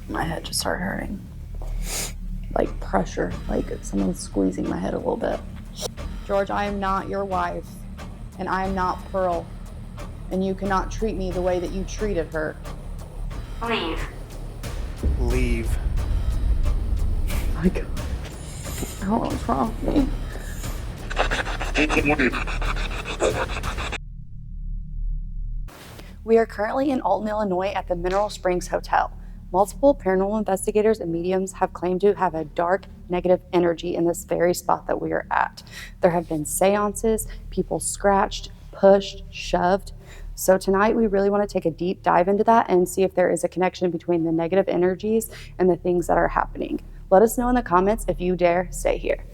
My head just started hurting. Like pressure, like someone's squeezing my head a little bit. George, I am not your wife, and I am not Pearl, and you cannot treat me the way that you treated her. Leave. Leave. Oh my God. I don't know what's wrong with me. We are currently in Alton, Illinois at the Mineral Springs Hotel. Multiple paranormal investigators and mediums have claimed to have a dark, negative energy in this very spot that we are at. There have been seances, people scratched, pushed, shoved. So tonight we really want to take a deep dive into that and see if there is a connection between the negative energies and the things that are happening. Let us know in the comments if you dare stay here.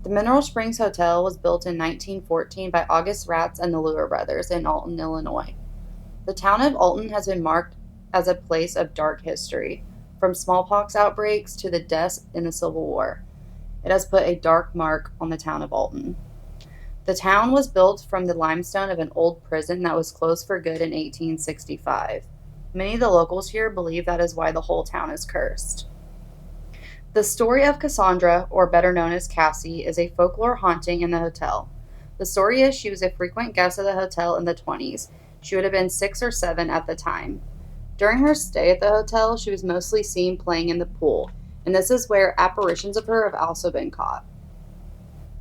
The Mineral Springs Hotel was built in 1914 by August Ratz and the Lure brothers in Alton, Illinois. The town of Alton has been marked as a place of dark history, from smallpox outbreaks to the deaths in the Civil War. It has put a dark mark on the town of Alton. The town was built from the limestone of an old prison that was closed for good in 1865. Many of the locals here believe that is why the whole town is cursed. The story of Cassandra, or better known as Cassie, is a folklore haunting in the hotel. The story is she was a frequent guest of the hotel in the 20s. She would have been 6 or 7 at the time. During her stay at the hotel, she was mostly seen playing in the pool, and this is where apparitions of her have also been caught.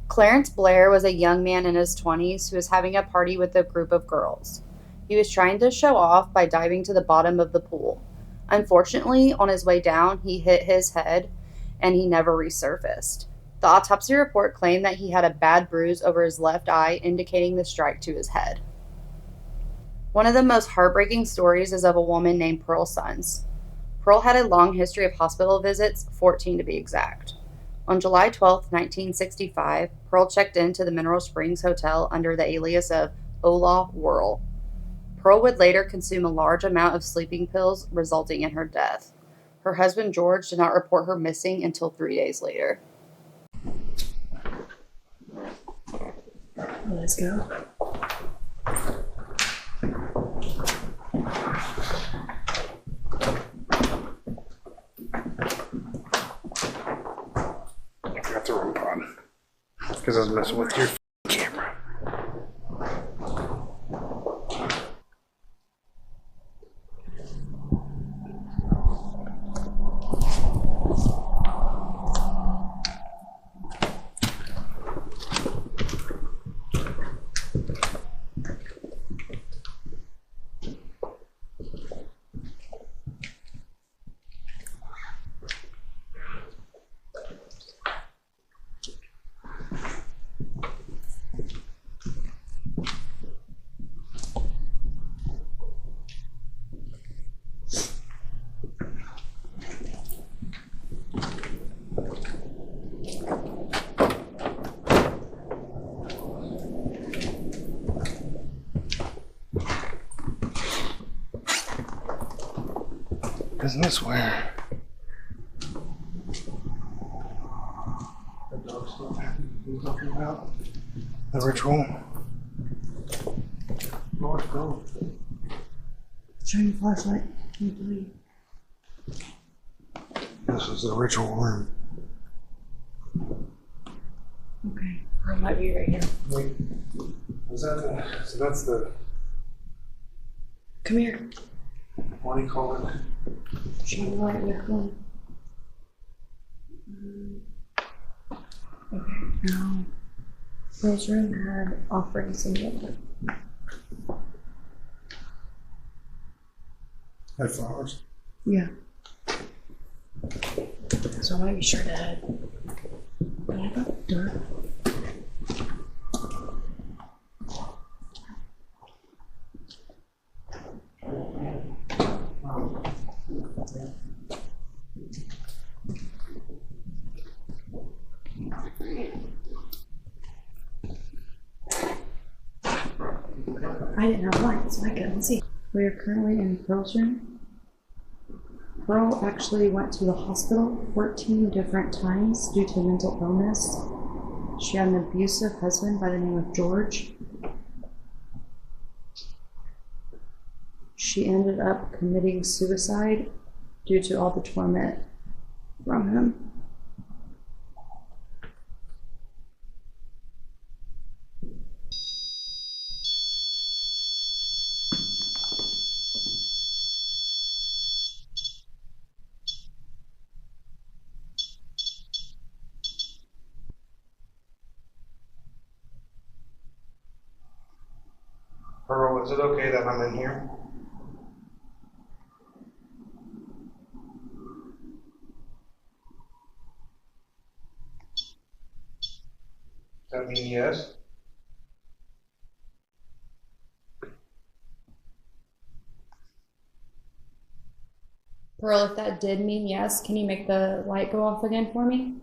Clarence Blair was a young man in his 20s who was having a party with a group of girls. He was trying to show off by diving to the bottom of the pool. Unfortunately, on his way down, he hit his head and he never resurfaced. The autopsy report claimed that he had a bad bruise over his left eye, indicating the strike to his head. One of the most heartbreaking stories is of a woman named Pearl Sons. Pearl had a long history of hospital visits, 14 to be exact. On July 12, 1965, Pearl checked into the Mineral Springs Hotel under the alias of Ola Whirl. Pearl would later consume a large amount of sleeping pills, resulting in her death. Her husband, George, did not report her missing until 3 days later. Let's go. I forgot the remote on because I was messing with your camera. Isn't this where the dog stuff happened you were talking about? The ritual? Lord, go. Shine your flashlight. Can you believe? This is the ritual room. Okay. Pearl might be right here. Wait, was that so that's the, Come here. what do you call it? Shine the light. Yeah, come on. Okay. Now, Pearl's room had offerings in it. Had flowers. Yeah. So I want to be sure to head. But I got dirt. I didn't have light, so I couldn't see. We are currently in Pearl's room. Pearl actually went to the hospital 14 different times due to mental illness. She had an abusive husband by the name of George. She ended up committing suicide due to all the torment from him. Pearl, is it okay that I'm in here? Does that mean yes? Pearl, if that did mean yes, can you make the light go off again for me?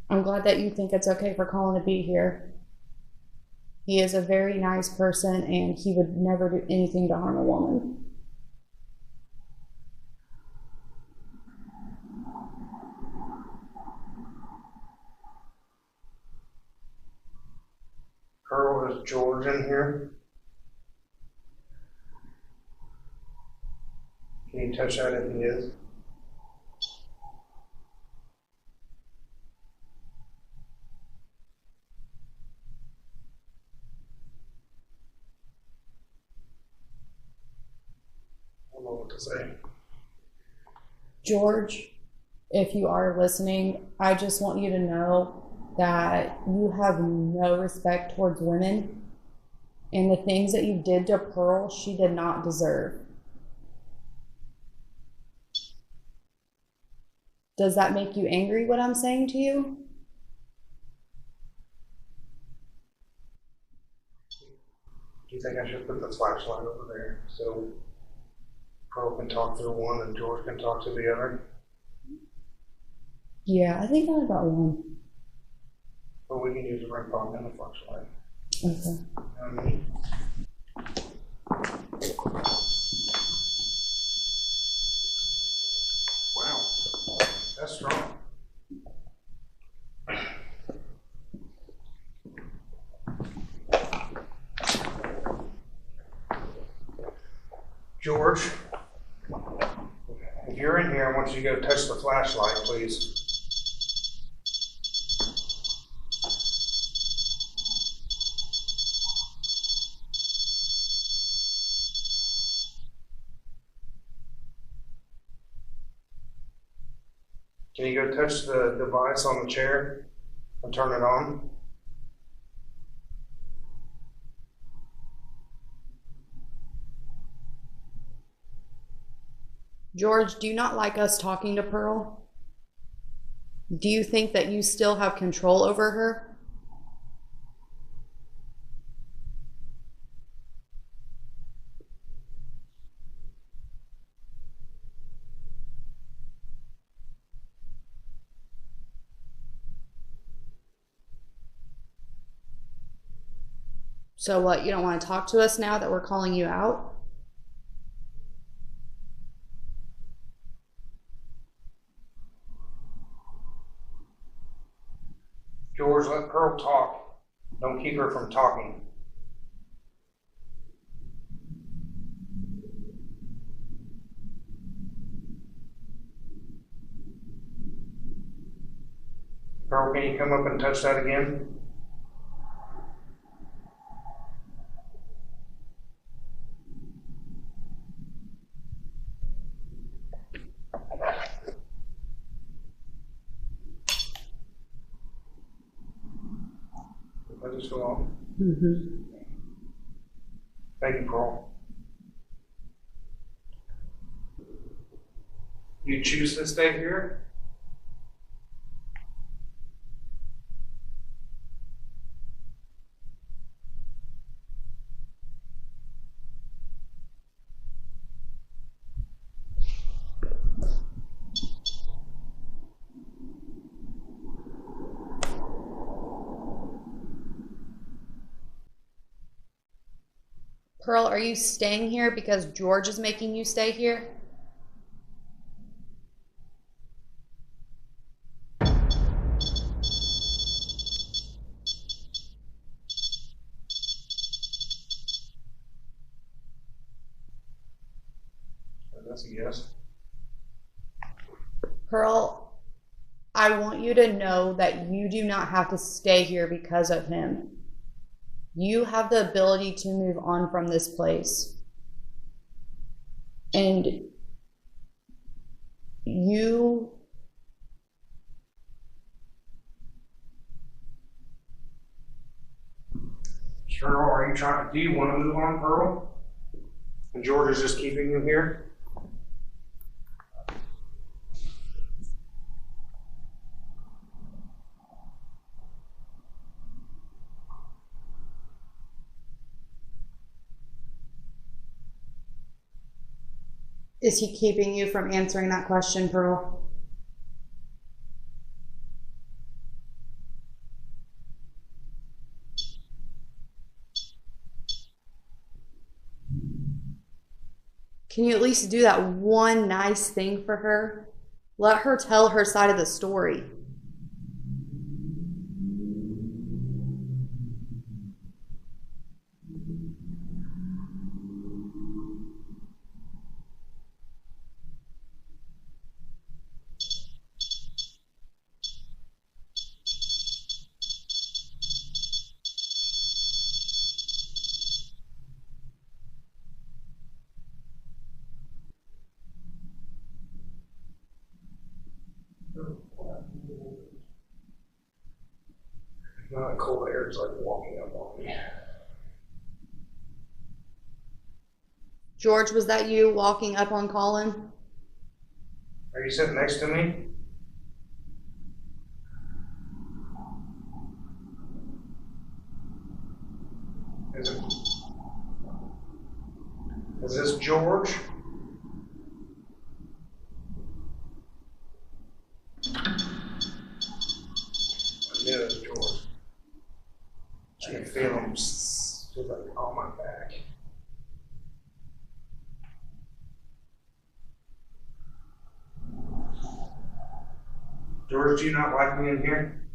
I'm glad that you think it's okay for Colin to be here. He is a very nice person and he would never do anything to harm a woman. Pearl, is George in here? Can you touch that if he is? I don't know what to say. George, if you are listening, I just want you to know that you have no respect towards women, and the things that you did to Pearl, she did not deserve. Does that make you angry, what I'm saying to you? Do you think I should put the flashlight over there so Pearl can talk to one and George can talk to the other? Yeah, I think I got one. But we can use a ring pump and a flashlight. Okay. Wow, that's strong. George, if you're in here, I want you to go touch the flashlight, please. Can you go touch the device on the chair and turn it on? George, do you not like us talking to Pearl? Do you think that you still have control over her? So what, you don't want to talk to us now that we're calling you out? George, let Pearl talk. Don't keep her from talking. Pearl, can you come up and touch that again? Let this go on. Mm-hmm. Thank you, Pearl. You choose to stay here? Pearl, are you staying here because George is making you stay here? That's a yes. Pearl, I want you to know that you do not have to stay here because of him. You have the ability to move on from this place. And you Cheryl, are you trying? Do you want to move on, Pearl? And George is just keeping you here? is he keeping you from answering that question, Pearl? Can you at least do that one nice thing for her? Let her tell her side of the story. Not cold air is like walking up on me. George, was that you walking up on Colin? Are you sitting next to me? Is this George? I knew it was George. I can feel him like on my back. George, do you not like me in here?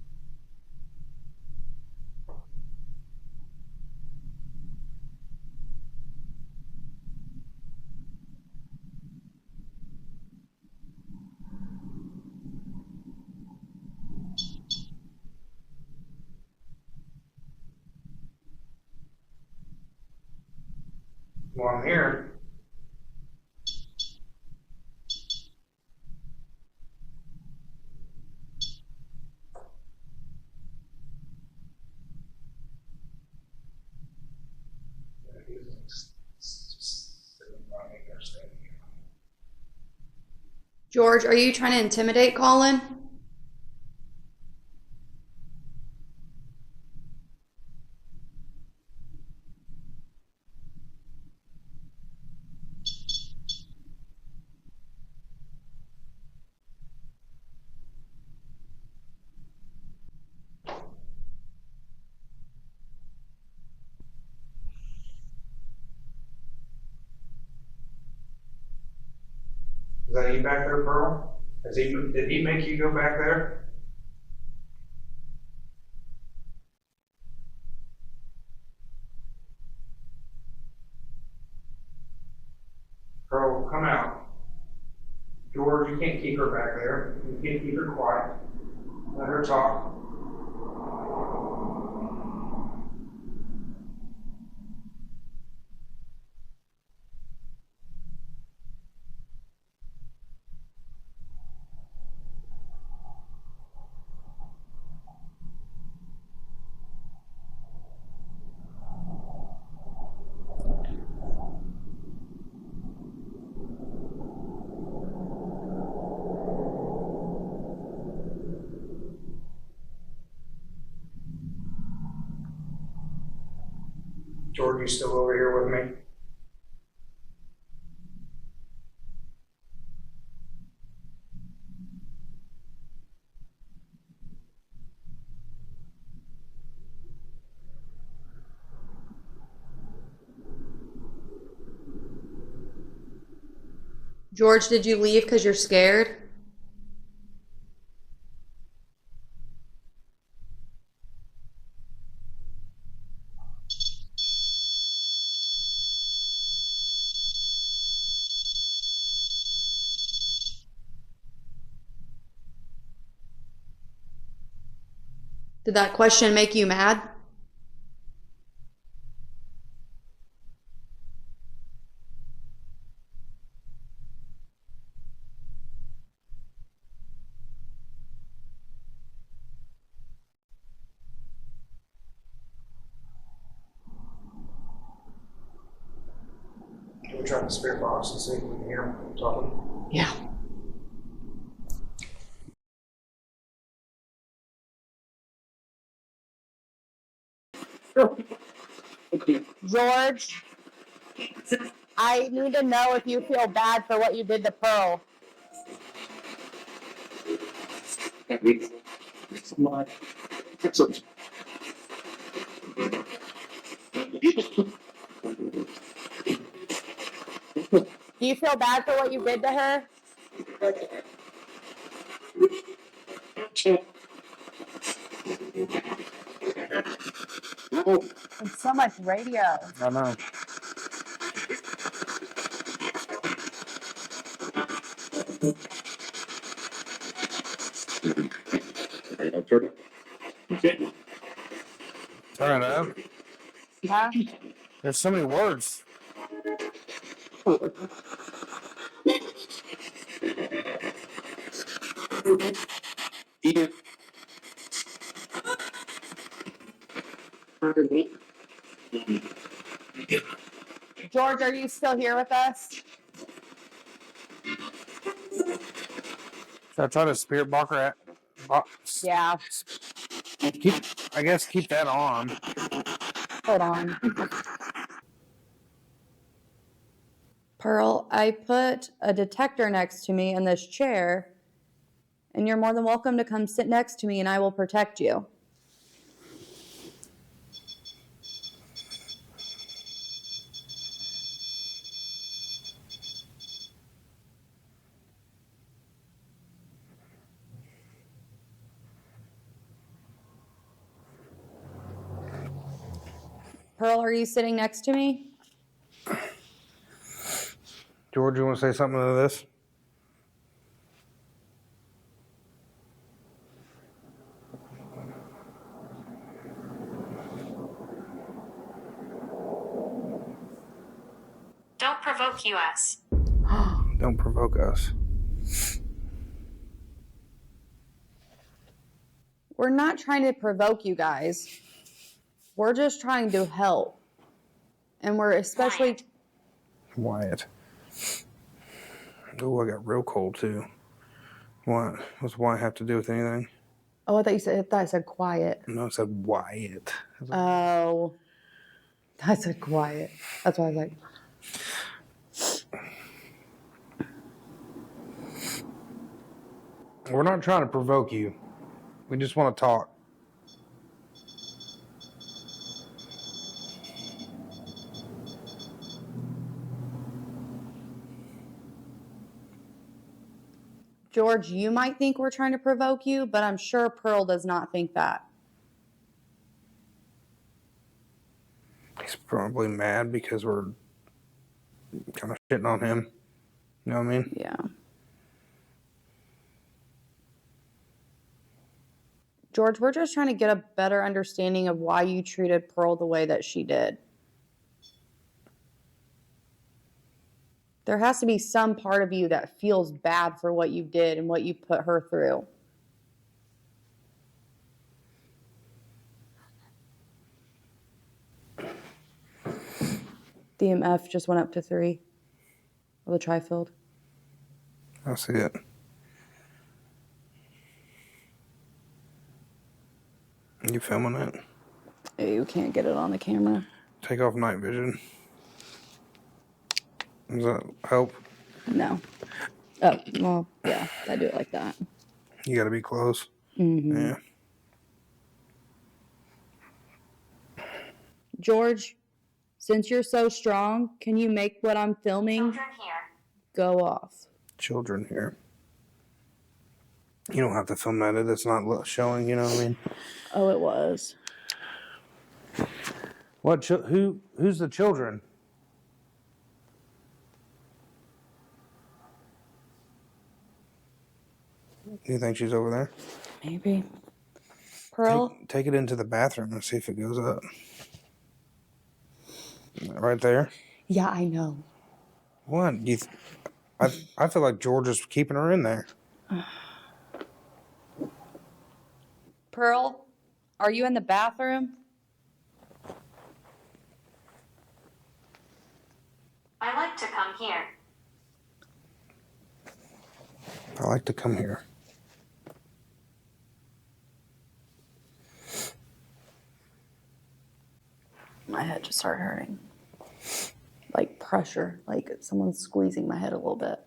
Well, I'm here. George, are you trying to intimidate Colin? Is that you back there, Pearl? Did he make you go back there? Pearl, come out. George, you can't keep her back there. You can't keep her quiet. Let her talk. George, you still over here with me? George, did you leave because you're scared? Did that question make you mad? Can we try the spirit box and see if we can hear him talking? Yeah. George, I need to know if you feel bad for what you did to Pearl. Do you feel bad for what you did to her? It's so much radio. I know. Turn it up. Huh? There's so many words. George, are you still here with us? Should I try to spirit box? Yeah. I guess keep that on. Hold on. Pearl, I put a detector next to me in this chair, and you're more than welcome to come sit next to me and I will protect you. Pearl, are you sitting next to me? George, you want to say something to this? Don't provoke us. Don't provoke us. We're not trying to provoke you guys. We're just trying to help. And we're especially... Wyatt. Oh, I got real cold too. What? What's Wyatt have to do with anything? Oh, I thought I said quiet. No, it said Wyatt. Oh. I said quiet. That's why I was like... We're not trying to provoke you. We just want to talk. George, you might think we're trying to provoke you, but I'm sure Pearl does not think that. He's probably mad because we're kind of shitting on him. You know what I mean? Yeah. George, we're just trying to get a better understanding of why you treated Pearl the way that she did. There has to be some part of you that feels bad for what you did and what you put her through. The EMF just went up to 3 of the tri-field. I see it. You filming it? You can't get it on the camera. Take off night vision. Does that help? No. Oh, well, yeah, I do it like that. You got to be close. Mm-hmm. Yeah. George, since you're so strong, can you make what I'm filming? Children here. go off. Children here. You don't have to film that. It's not showing, you know what I mean? Oh, it was. What? Who's the children? You think she's over there? Maybe. Pearl? Take it into the bathroom and see if it goes up. Right there? Yeah, I know. What? I feel like George is keeping her in there. Pearl, are you in the bathroom? I like to come here. I like to come here. My head just started hurting. Like pressure, like someone's squeezing my head a little bit.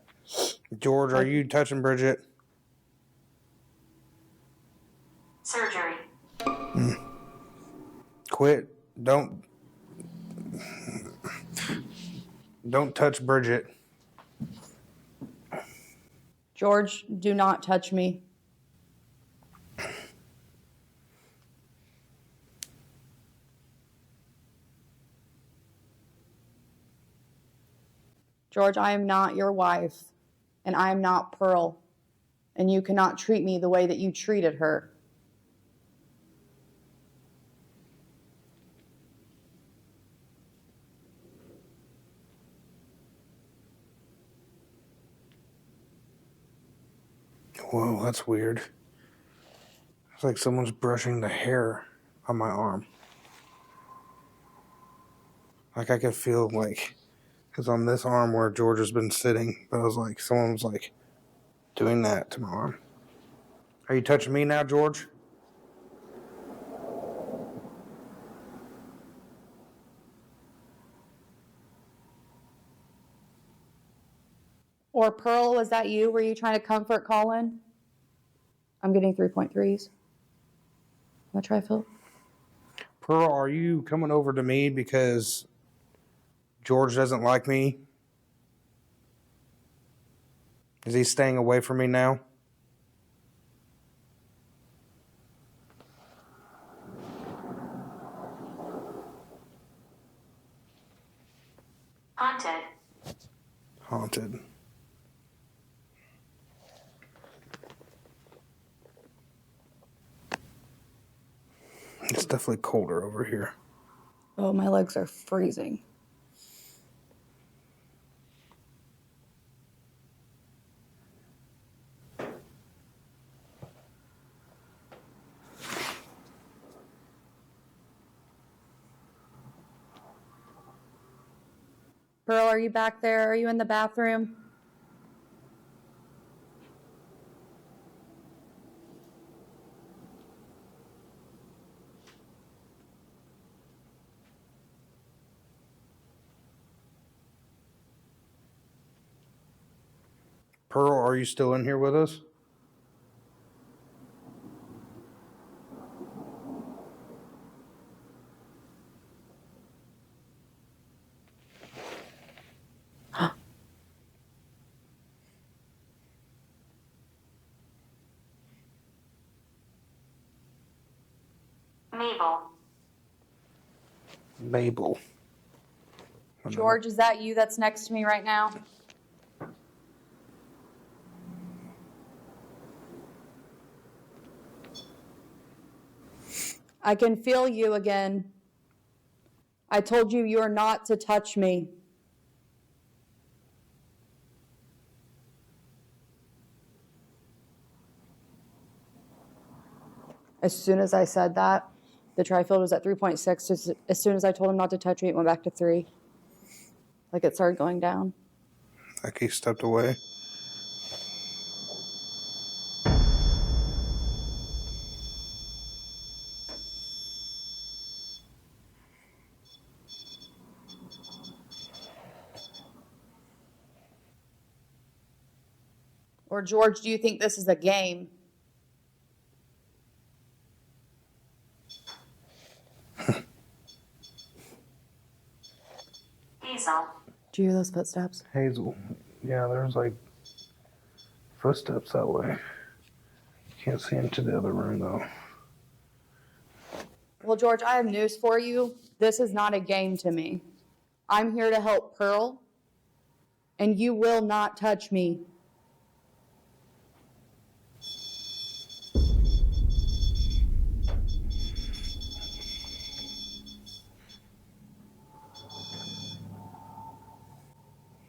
George, are you touching Bridget? Surgery. Quit. Don't touch Bridget. George, do not touch me. George, I am not your wife, and I am not Pearl, and you cannot treat me the way that you treated her. Whoa, that's weird. It's like someone's brushing the hair on my arm. Like I could feel like it's on this arm where George has been sitting, but I was like, someone was like doing that to my arm. Are you touching me now, George? Or Pearl, was that you? Were you trying to comfort Colin? I'm getting 3.3s. I'm gonna try Phil. Pearl, are you coming over to me because George doesn't like me? Is he staying away from me now? Haunted. Haunted. It's definitely colder over here. Oh, my legs are freezing. Pearl, are you back there? Are you in the bathroom? Pearl, are you still in here with us? Mabel. Mabel. George, is that you that's next to me right now? I can feel you again. I told you you are not to touch me. As soon as I said that, the trifield was at 3.6. As soon as I told him not to touch me, it went back to 3. Like it started going down. Like he stepped away. Or George, do you think this is a game? Hazel. Do you hear those footsteps? Hazel. Yeah, there's like footsteps that way. Can't see into the other room though. Well, George, I have news for you. This is not a game to me. I'm here to help Pearl, and you will not touch me.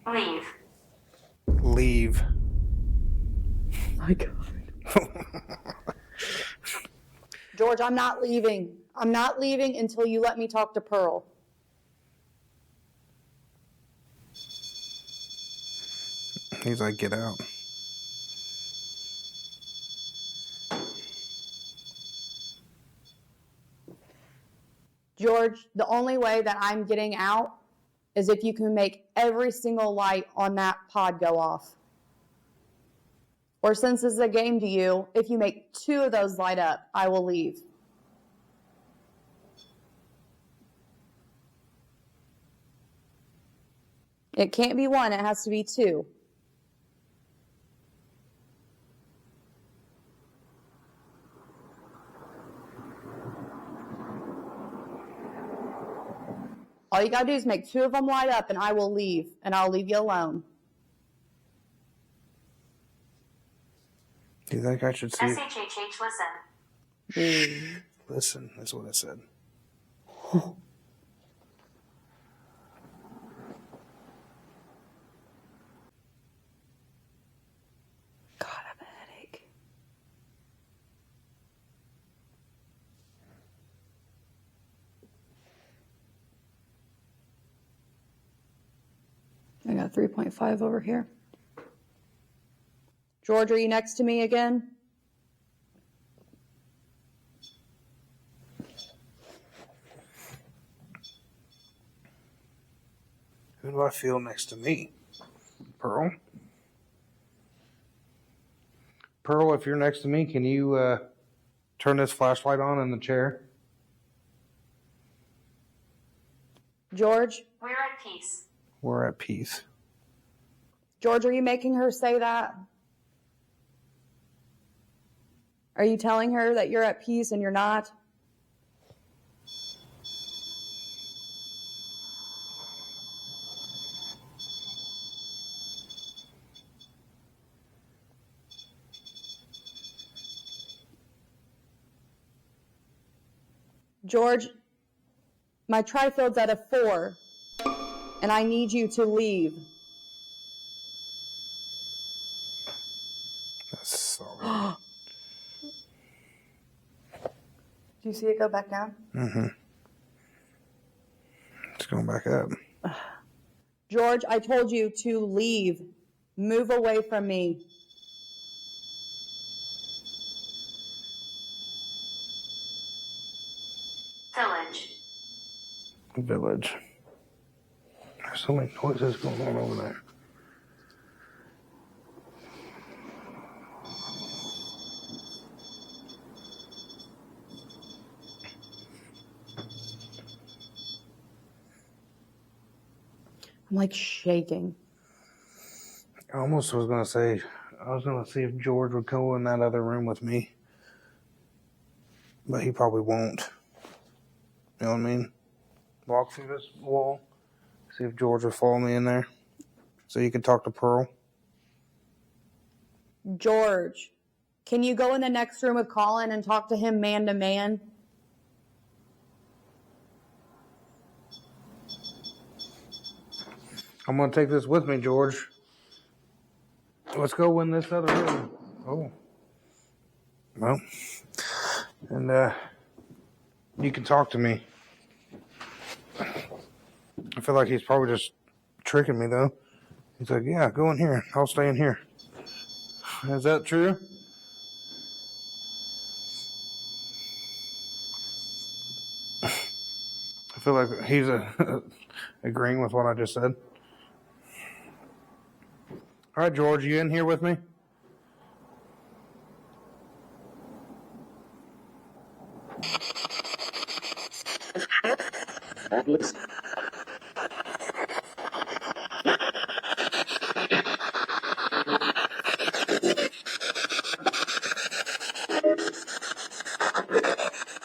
Leave. Leave. My God. George, I'm not leaving. I'm not leaving until you let me talk to Pearl. He's like, get out. George, the only way that I'm getting out is if you can make every single light on that pod go off. Or since this is a game to you, if you make 2 of those light up, I will leave. It can't be 1, it has to be 2. All you gotta do is make 2 of them light up and I will leave, and I'll leave you alone. Do you think I should see? SHHH, listen. Listen, that's what I said. God, I have a headache. I got 3.5 over here. George, are you next to me again? Who do I feel next to me? Pearl? Pearl, if you're next to me, can you turn this flashlight on in the chair? George? We're at peace. We're at peace. George, are you making her say that? Are you telling her that you're at peace and you're not? George, my trifield's at a 4, and I need you to leave. That's solid. Do you see it go back down? Mm-hmm. It's going back up. George, I told you to leave. Move away from me. Village. Village. There's so many noises going on over there. I'm like shaking. I almost was going to say, I was going to see if George would go in that other room with me. But he probably won't. You know what I mean? Walk through this wall. See if George will follow me in there. So you can talk to Pearl. George, can you go in the next room with Colin and talk to him man to man? I'm going to take this with me, George. Let's go in this other room. Oh. Well. And, you can talk to me. I feel like he's probably just tricking me, though. He's like, yeah, go in here. I'll stay in here. Is that true? I feel like he's agreeing with what I just said. All right, George, you in here with me?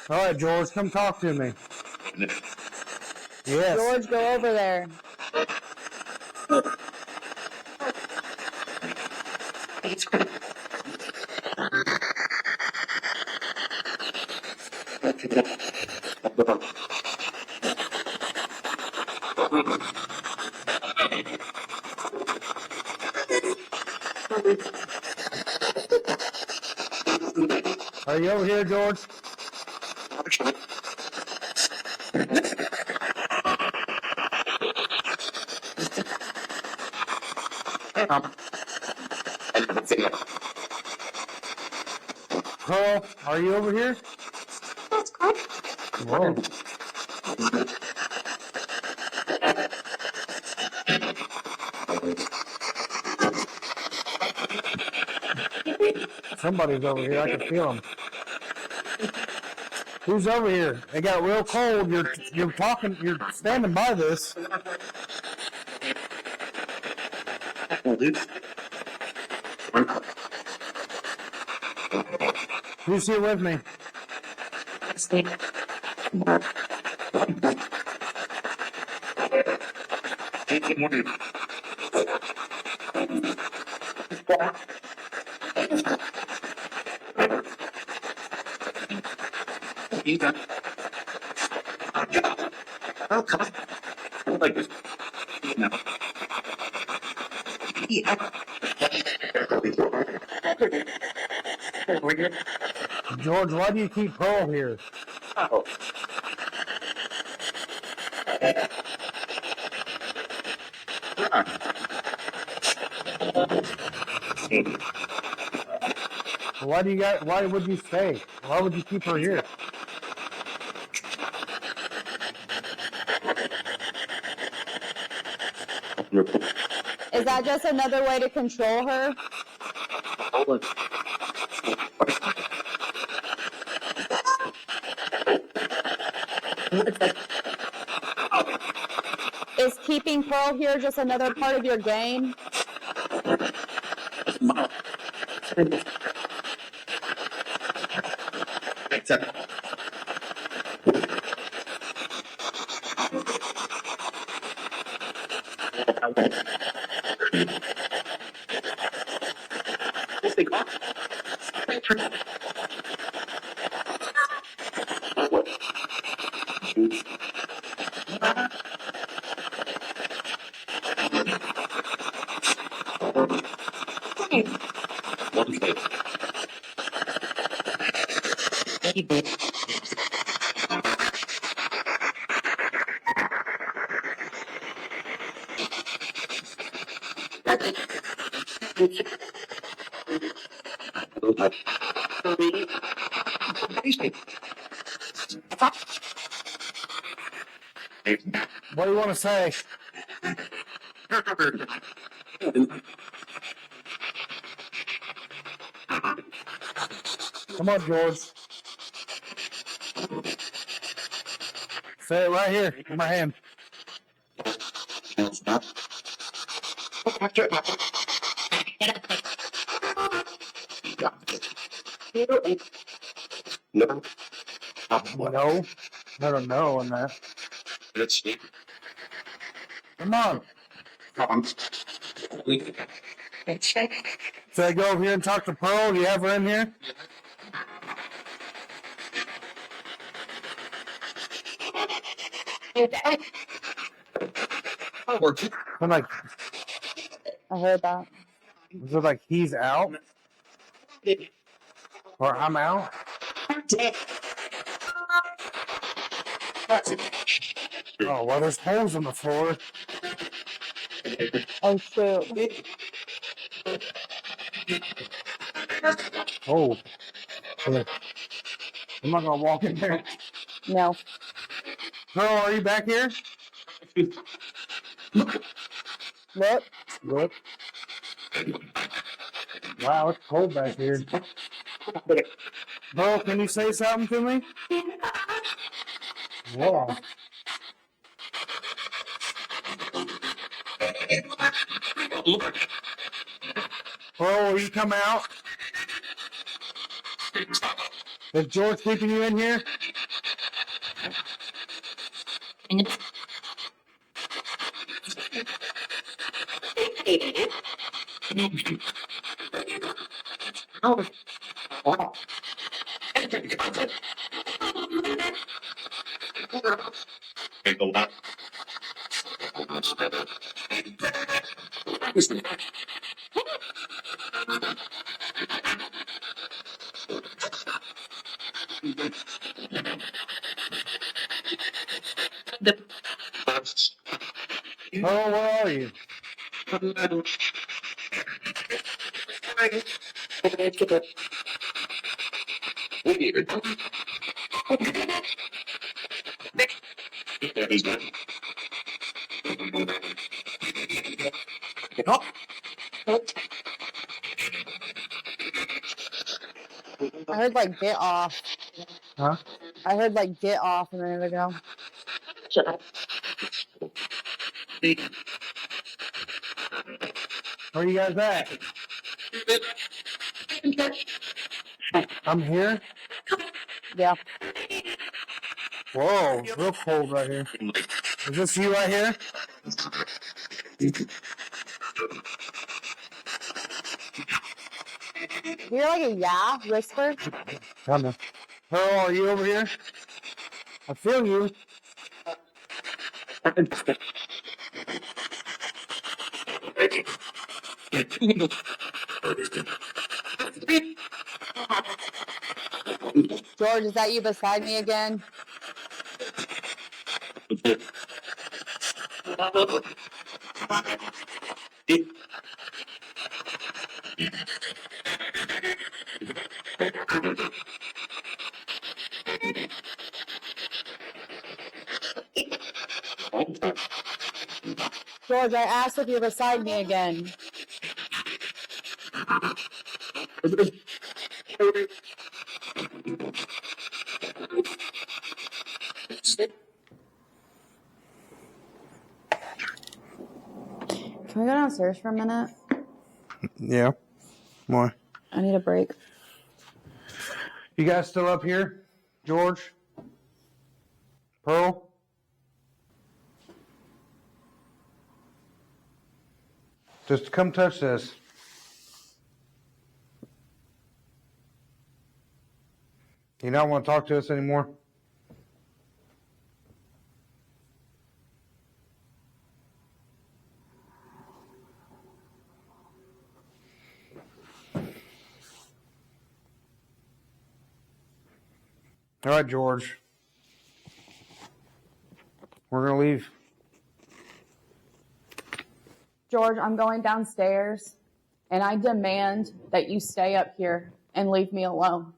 All right, George, come talk to me. Yes. George, go over there. Are you over here, George? Pearl, are you over here? Whoa. Somebody's over here. I can feel them. Who's over here? It got real cold. You're talking. You're standing by this. Who's here with me? George, why do you keep Pearl here? Why would you stay? Why would you keep her here? Is that just another way to control her? Is keeping Pearl here just another part of your game? What do you want to say? Come on, George. Say it right here in my hand. No. I don't know on that. Come on. Should I go over here and talk to Pearl? Do you have her in here? I'm like, I heard that. is it like he's out? Or I'm out? Oh, well, there's holes in the floor. Oh, shoot. Oh. I'm not going to walk in there. No. Pearl, are you back here? Look. Look. Wow, it's cold back here. Pearl, can you say something to me? Wow. Pearl, will you come out? Is George keeping you in here? Oh, where are you? I heard like get off. Huh? I heard like get off a minute ago. Where you guys at? I'm here. Yeah. Whoa, it's real cold right here. Is this you right here? You're like a yeah whisper. Come on. Pearl, are you over here? I feel you. George, is that you beside me again? George, I asked if you're beside me again. Can we go downstairs for a minute? Yeah. Why? I need a break. You guys still up here? George? Pearl? Just come touch this. You don't want to talk to us anymore? All right, George. We're going to leave. George, I'm going downstairs, and I demand that you stay up here and leave me alone.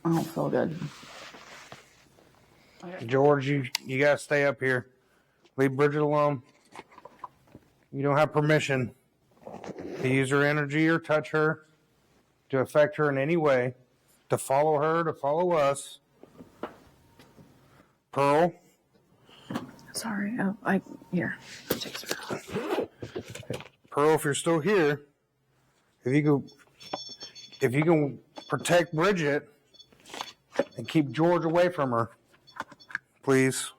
I don't feel good. George, you got to stay up here. Leave Bridget alone. You don't have permission to use her energy or touch her, to affect her in any way, to follow her, to follow us. Pearl? Sorry. Here. Take some. Pearl, if you're still here, if you can protect Bridget and keep George away from her, please.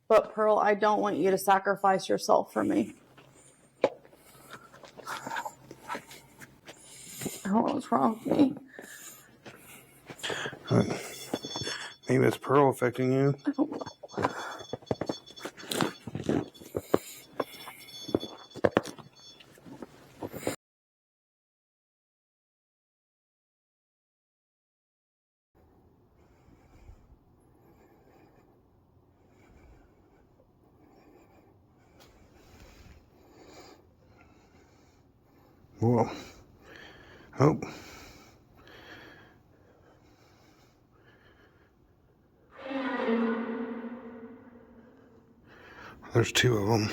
But Pearl, I don't want you to sacrifice yourself for me. I don't know what's wrong with me. Maybe it's Pearl affecting you. I don't know. Whoa. Oh. There's two of them.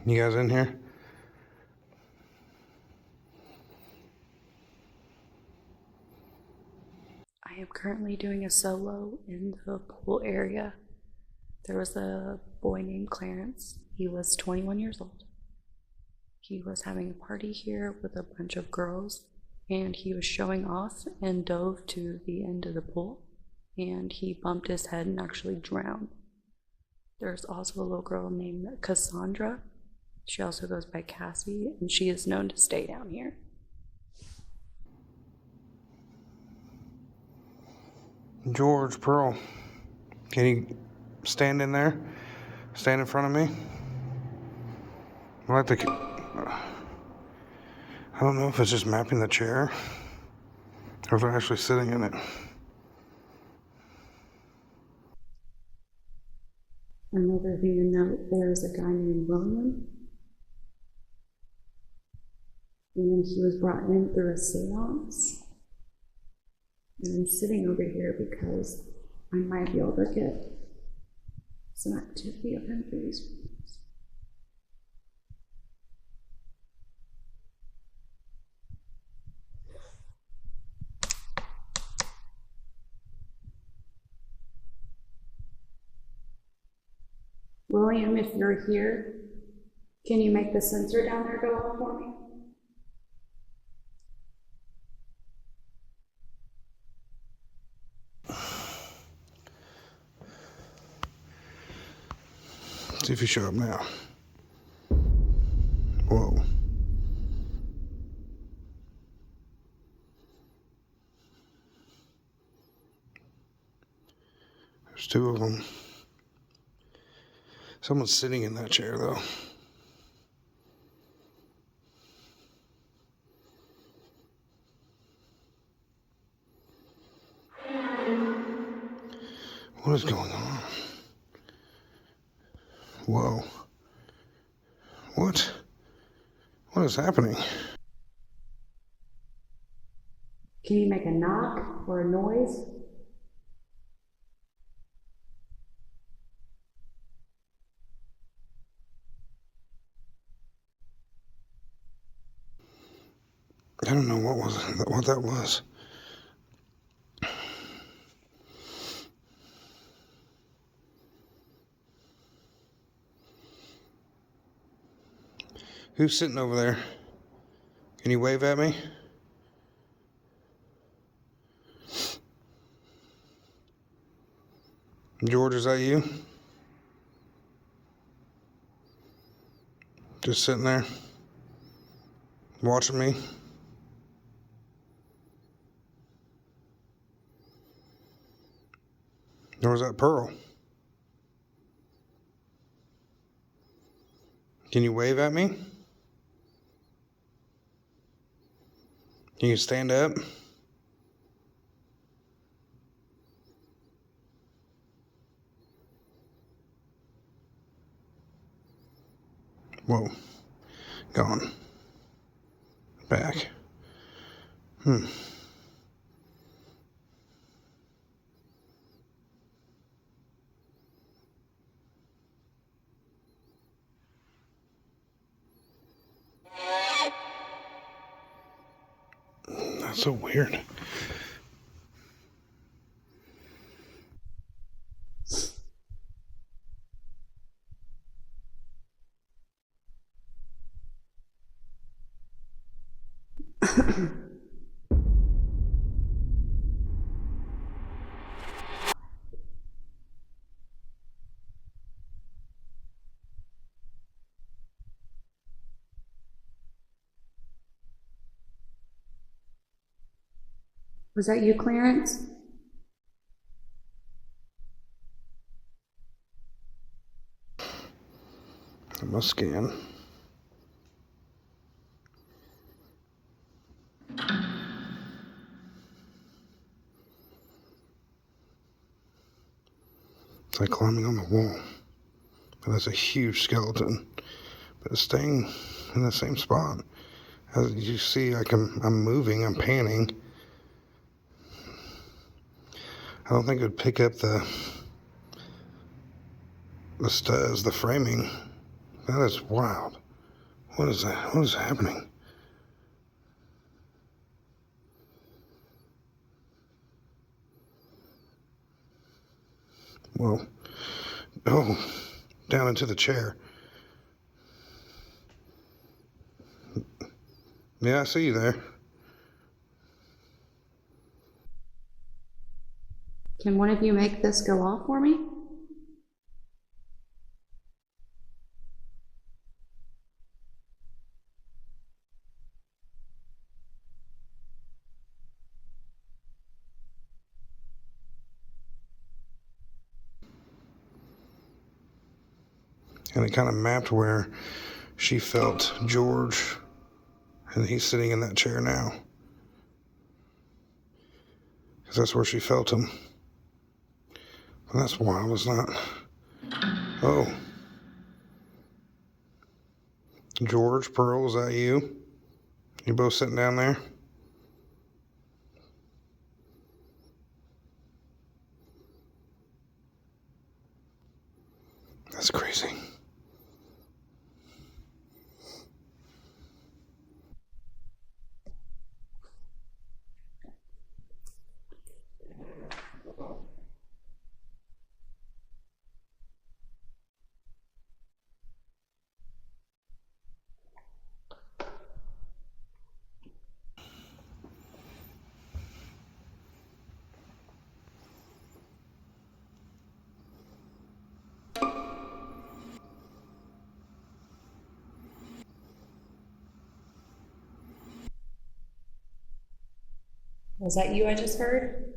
You guys in here? I'm currently doing a solo in the pool area. There was a boy named Clarence. He was 21 years old. He was having a party here with a bunch of girls, and he was showing off and dove to the end of the pool, and he bumped his head and actually drowned. There's also a little girl named Cassandra. She also goes by Cassie, and she is known to stay down here. George, Pearl, can you stand in there? Stand in front of me? I like to. I don't know if it's just mapping the chair or if they're actually sitting in it. Another thing to note, there's a guy named William, and he was brought in through a seance. And I'm sitting over here because I might be able to get some activity of him through these rooms. William, if you're here, can you make the sensor down there go off for me? See if you show up now. Whoa. There's two of them. Someone's sitting in that chair, though. What is going on? Whoa. What? What is happening? Can you make a knock or a noise? I don't know what that was. Who's sitting over there? Can you wave at me? George, is that you? Just sitting there, watching me? Or was that Pearl? Can you wave at me? Can you stand up? Whoa. Gone. Back. That's so weird. Was that you, Clarence? I must scan. It's like climbing on the wall. But that's a huge skeleton. But it's staying in the same spot. As you see, I'm moving, I'm panning. I don't think it would pick up the studs, the framing. That is wild. What is that? What is happening? Well, oh, down into the chair. Yeah, I see you there. Can one of you make this go off for me? And it kind of mapped where she felt George, and he's sitting in that chair now. Because that's where she felt him. And that's wild, isn't that? Oh. George, Pearl, is that you? You both sitting down there? That's crazy. Was that you I just heard?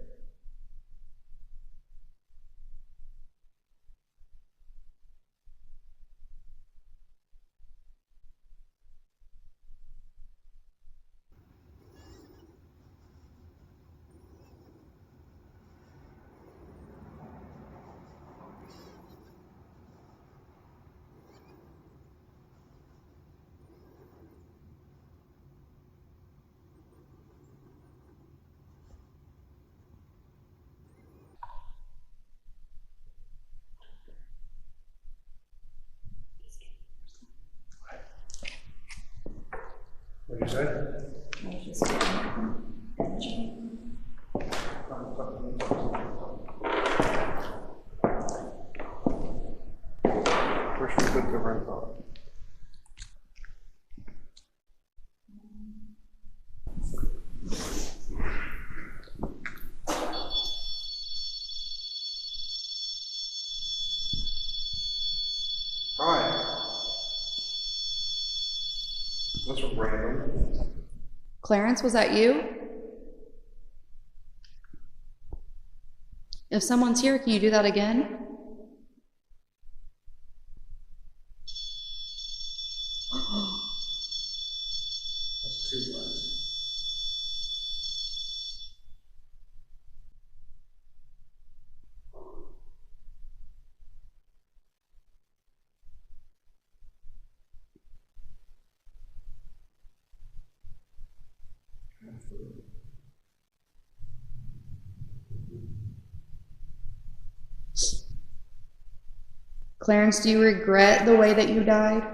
What did you say? I was just kidding. Where should we put the ring on? Hi. That's random. Clarence, was that you? If someone's here, can you do that again? That's too much. Clarence, do you regret the way that you died?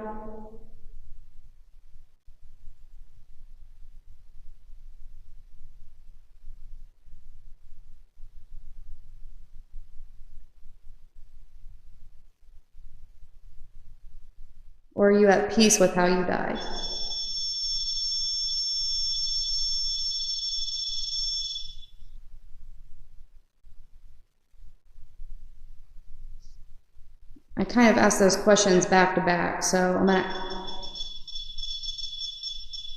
Or are you at peace with how you died? I kind of asked those questions back to back, so I'm gonna.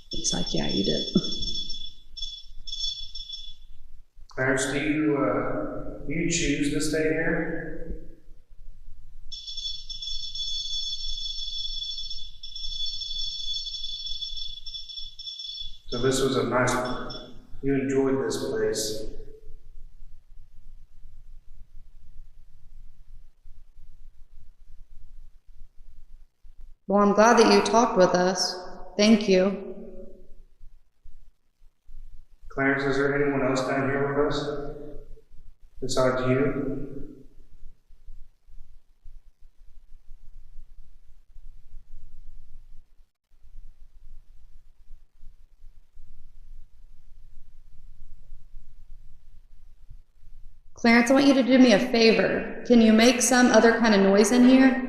He's like, yeah, you did. Clarence, do you choose to stay here? So this was a nice one. You enjoyed this place. Well, I'm glad that you talked with us. Thank you. Clarence, is there anyone else down here with us besides you? Clarence, I want you to do me a favor. Can you make some other kind of noise in here?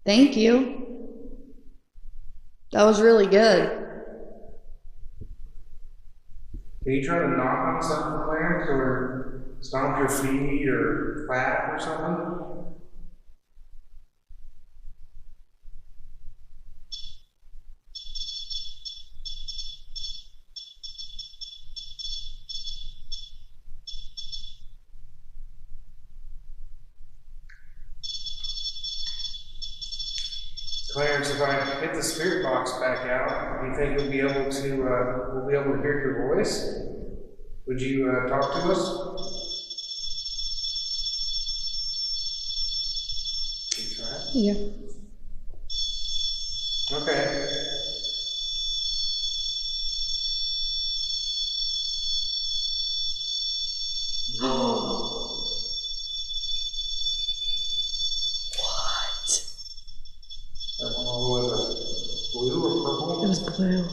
Thank you. That was really good. Can you try to knock on something, Clarence, or stomp your feet or clap or something? Clarence, if I get the spirit box back out, do you think we'll be able to hear your voice? Would you talk to us? Can you try it? Yeah. Okay. That one all the way to blue or purple? It was blue.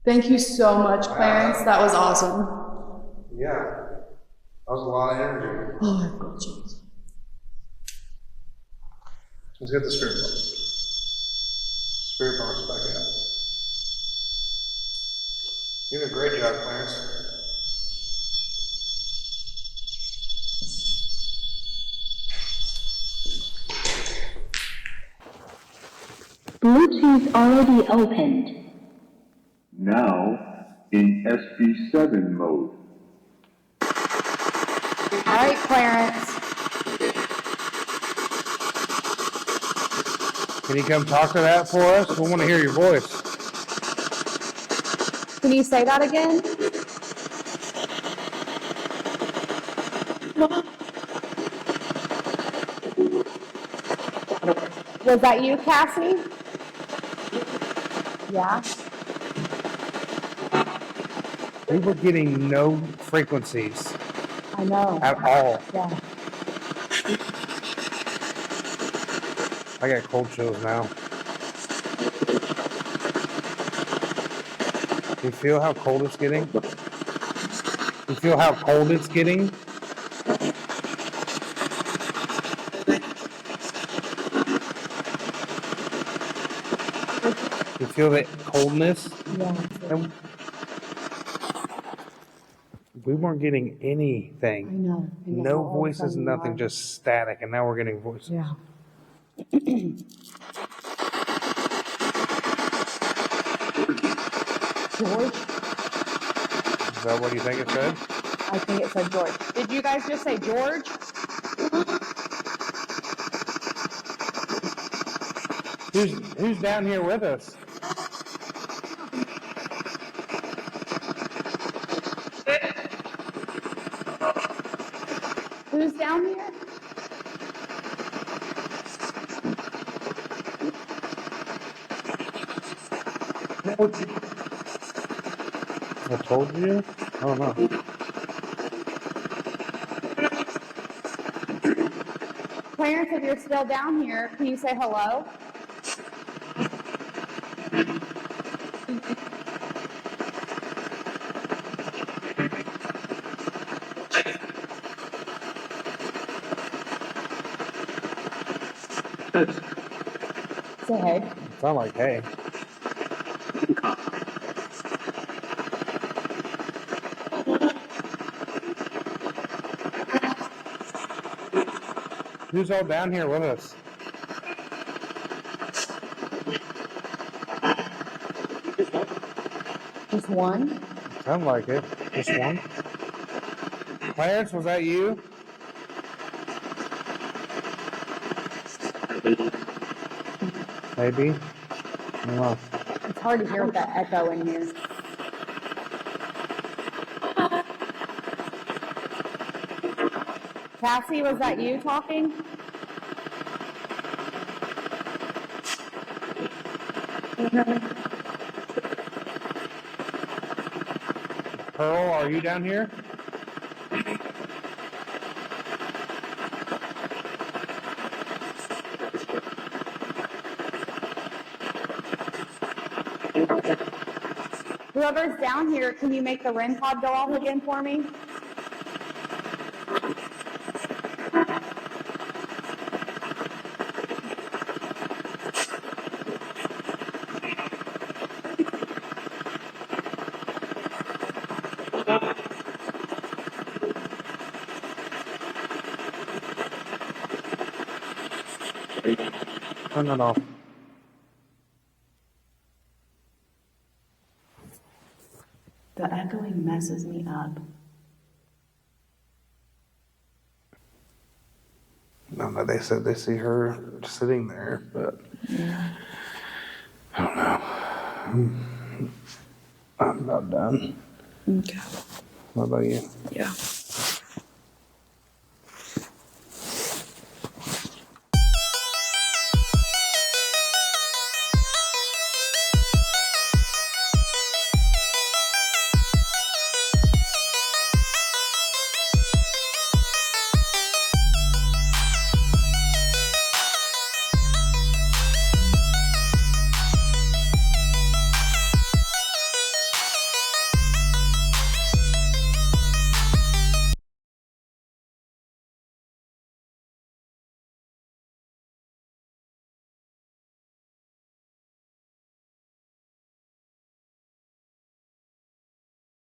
Thank you so much, Clarence. That was awesome. Yeah. That was a lot of energy. Oh, I've got you. Let's get the spirit box. Spirit box back out. You did a great job, Clarence. Bluetooth already opened. Now in SB7 mode. All right, Clarence. Can you come talk to that for us? We want to hear your voice. Can you say that again? Was that you, Cassie? Yeah. We were getting no frequencies I know. at all. Yeah. I got cold chills now. You feel how cold it's getting? You feel how cold it's getting? You feel that coldness? Yeah. And we weren't getting I anything. know. No voices, nothing, just static. And now we're getting voices. Yeah. George? Is that what you think it said? I think it said George. Did you guys just say George? Who's down here with us? Who's down here? I told you? I don't know. Clarence, if you're still down here, can you say hello? Say hey. Sound like hey. Who's all down here with us? Just one? Sound like it. Just one. Clarence, was that you? Maybe. I don't know. It's hard to hear with that echo in here. Cassie, was that you talking? Pearl, are you down here? Whoever's down here, can you make the REM pod go off again for me? Turn it off. The echoing messes me up. No, they said they see her sitting there, but I don't know. I'm about done. Okay. What about you? Yeah.